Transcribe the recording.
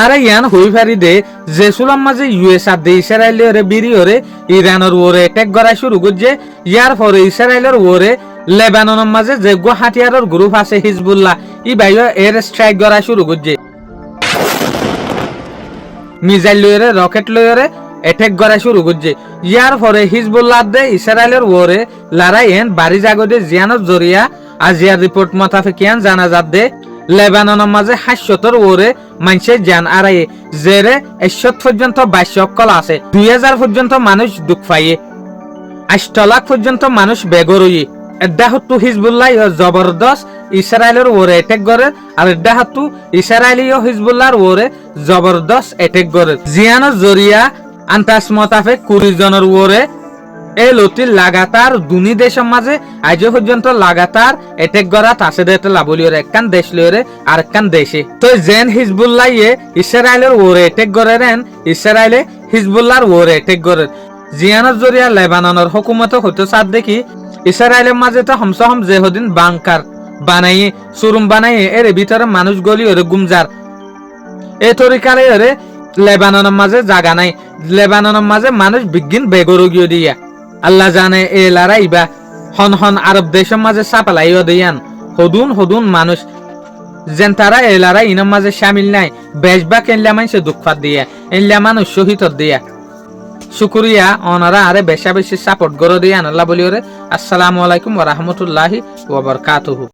আরে ইয়ান হই ফারি দে জেসুলাম মাঝে ইউএস আর দে ইসরায়েলের বিরিয়রে ইরানের ওরে অ্যাটাক করা শুরু করছে। ইয়ার পরে ইসরায়েলের ওরে লেবাননের মাঝে যে হাতিয়ারের গ্রুপ আছে হিজবুল্লাহ ই বাইও এর স্ট্রাইক করা শুরু করছে। মিসাইল লইরে রকেট লইরে অ্যাটাক করা শুরু করছে। ইয়ার পরে হিজবুল্লাহ দে ইসরায়েলের ওরে লড়াই এন বাড়ি জাগদে জিয়ানত জরিয়া আজিয়ার রিপোর্ট মোতাবেকিয়ান জানা যাবে লেবাননের মাঝে ৭০০ ওরে মানুষের জান আড়াই জেরে ১০০ পর্যন্ত ২২ অক্কল আছে। ২০০০ পর্যন্ত মানুষ দুঃখ পাইয়ে, ৮ লাখ পর্যন্ত মানুষ বেগরই। এড্ডা হত্তু হিজবুল্লাহ জবরদস্ত ইসরায়েলের ওরে অ্যাটাক করে, আর এড্ডা হত্তু ইসরায়েলি ও হিজবুল্লাহর ওরে জবরদস্ত অ্যাটাক করে। জিয়ানোর জরিয়া আন্তাস মোতাবেক ২০ জনের ওরে এই লতি লাগাতার দুনি দেশের মাঝে আজ পর্যন্ত লাগাতার অ্যাটাক করা আছে দেতে লাবলিওর একখান দেশ লইরে আর একখান দেশে। তো জেন হিজবুল্লাহ ইসরায়েলের ওরে অ্যাটাক করে রেন ইসরায়েলে হিজবুল্লাহর ওরে অ্যাটাক করে। জিয়ানোর জরিয়া লেবাননের হুকুমত হতে চাপ দেখি ইসরায়েলের মাঝে তো হমসহম যেহদিন বাংকার বানাইয়ে সুরুম বানাইয়ে এর ভিতরে মানুষ গলি ওরে গুমজার এই তরিকারে ওরে লেবাননের মাঝে জাগা নাই। লেবাননের মাঝে মানুষ বিজ্ঞান বেগরগীয় দিয়া আল্লাহ জানে এ লড়াইবা হন হন আরব দেশের মাঝে সাপালাইও দিয়ান হদুন হদুন মানুষ যেন তারা এ লড়াই ইনার মাঝে সামিল নাই। বেশবা কেনলা মানুষে দুঃখাত দিয়া এনলা মানুষ শহীদ দিয়া শুকুরিয়া ওনারা আরে বেশা বেশি সাপোর্ট করে দিয়ান আল্লাহ বলি ওরে। আসসালামু আলাইকুম ওয়া রাহমাতুল্লাহি ওয়া বারাকাতুহু।